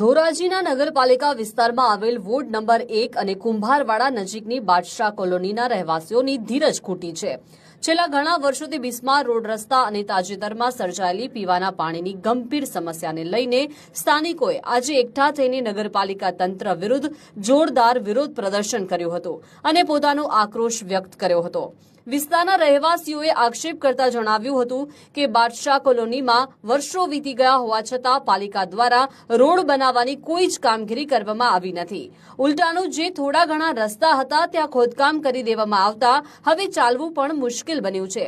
ધોરાજીના નગરપાલિકા વિસ્તારમાં આવેલ વોર્ડ નંબર 1 અને કુંભારવાડા નજીકની બાદશાહ કોલોનીના રહેવાસીઓની ધીરજ ખૂટી છે। છેલ્લા ઘણા વર્ષોથી બિસ્માર રોડ રસ્તા અને તાજેતરમાં સર્જાયેલી પીવાના પાણીની ગંભીર સમસ્યાને લઈને સ્થાનિકોએ આજે એકઠા થઈને નગરપાલિકા તંત્ર વિરુદ્ધ જોરદાર વિરોધ પ્રદર્શન કર્યું હતું અને પોતાનો આક્રોશ વ્યક્ત કર્યો હતો। વિસ્તારના રહેવાસીઓએ આક્ષેપ કરતા જણાવ્યું હતું કે બાદશાહ કોલોનીમાં વર્ષો વીતી ગયા હોવા છતાં પાલિકા દ્વારા રોડ બનાવવાની કોઈ જ કામગીરી કરવામાં આવી નથી। ઉલટાનું જે થોડા ઘણા રસ્તા હતા ત્યાં ખોદકામ કરી દેવામાં આવતા હવે ચાલવું પણ મુશ્કેલ બન્યું છે।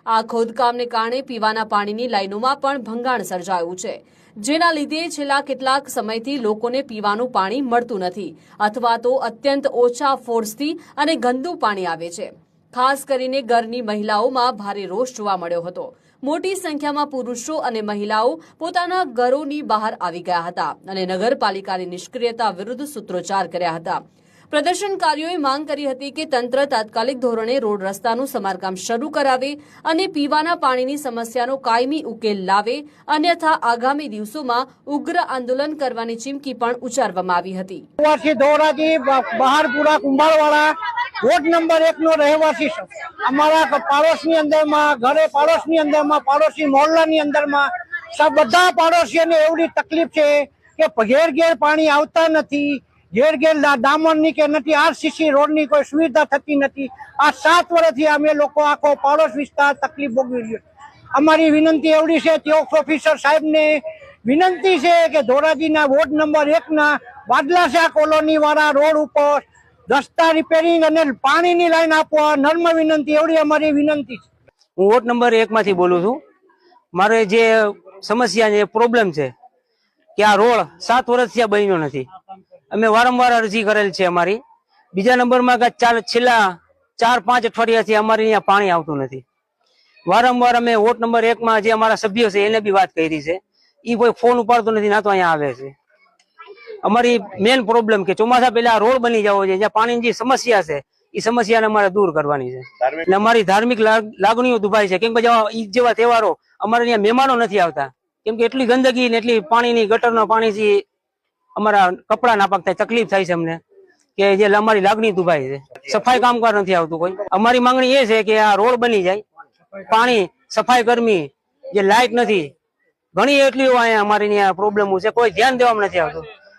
આ ખોદકામને કારણે પીવાના પાણીની લાઈનોમાં પણ ભંગાણ સર્જાયું છે, જેના લીધે છેલ્લા કેટલાક સમયથી લોકોને પીવાનું પાણી મળતું નથી અથવા તો અત્યંત ઓછા ફોર્સથી અને ગંદુ પાણી આવે છે। ખાસ કરીને ઘરની મહિલાઓમાં ભારે રોષ જોવા મળ્યો હતો। મોટી સંખ્યામાં પુરુષો અને મહિલાઓ પોતાના ઘરોની બહાર આવી ગયા હતા અને નગરપાલિકાની નિષ્ક્રિયતા વિરુદ્ધ સૂત્રોચ્ચાર કર્યા હતા। પ્રદર્શનકારીઓએ માંગ કરી હતી કે તંત્ર તાત્કાલિક ધોરણે રોડ રસ્તાનું સમારકામ શરૂ કરાવે અને પીવાના પાણીની સમસ્યાનો કાયમી ઉકેલ લાવે, અન્યથા આગામી દિવસોમાં ઉગ્ર આંદોલન કરવાની ચીમકી પણ ઉચ્ચારવામાં આવી હતી। ધોરાજી બહારપુરા કુંભારવાડા वोर्ड नंबर 1 नो रहवासी अमारा पाड़ोश नी अंदर में घरे पाड़ोश नी अंदर में पाड़ोशी मोहल्ला नी अंदर में सब बधा पाड़ोशियों ने एवडी तकलीफ है कि घेर घेर पानी आवता नहीं, घेर घेर डामर नी के नहीं, आरसीसी रोड नी कोई सुविधा थती नहीं। आ 7 वर्षथी अमे लोको आखो पाड़ोश विस्तार तकलीफ भोगवी रह्यो। अमारी विनंती एवडी छे चीफ ऑफिसर साहेब ने विनंती है कि धोराजी ना वोर्ड नंबर 1 ना बादशाह कॉलोनी वाला रोड ऊपर रस्ता रिपेरिंग અને પાણીની લાઈન આપવા નર્મ વિનંતી એવડી અમારી વિનંતી છે। હું વોર્ડ નંબર 1 માંથી બોલું છું। મારે જે સમસ્યા છે પ્રોબ્લેમ છે કે આ રોડ 7 વર્ષથી બન્યો નથી। અમે વારંવાર અરજી કરેલ છે અમારી। બીજા નંબરમાં કે છેલ્લા 4-5 અઠવાડિયાથી અમારી અહીંયા પાણી આવતું નથી। વારંવાર અમે વોર્ડ નંબર 1 માં જે અમારા સભ્યો છે એને બી વાત કરી છે, ઈ કોઈ ફોન ઉપાડતો નથી, ના તો અહીંયા આવે છે। અમારી મેન પ્રોબ્લેમ કે ચોમાસા પહેલા રોડ બની જવો છે, જ્યાં પાણીની જે સમસ્યા છે એ સમસ્યાને અમારે દૂર કરવાની છે। એટલે અમારી ધાર્મિક લાગણીઓ દુભાય છે, કેમ કે ઈદ જેવા તહેવારો અમારે અહીંયા મહેમાનો નથી આવતા, કેમ કે એટલી ગંદકી ને એટલી પાણીની ગટરના પાણીથી અમારા કપડા નાપાક થાય, તકલીફ થાય છે અમને, કે જે અમારી લાગણી દુભાય છે। સફાઈ કામદાર નથી આવતું કોઈ। અમારી માંગણી એ છે કે આ રોડ બની જાય, પાણી સફાઈ કર્મી, જે લાઇટ નથી, ઘણી એટલી અહીંયા અમારી પ્રોબ્લેમો છે, કોઈ ધ્યાન દેવામાં નથી આવતું।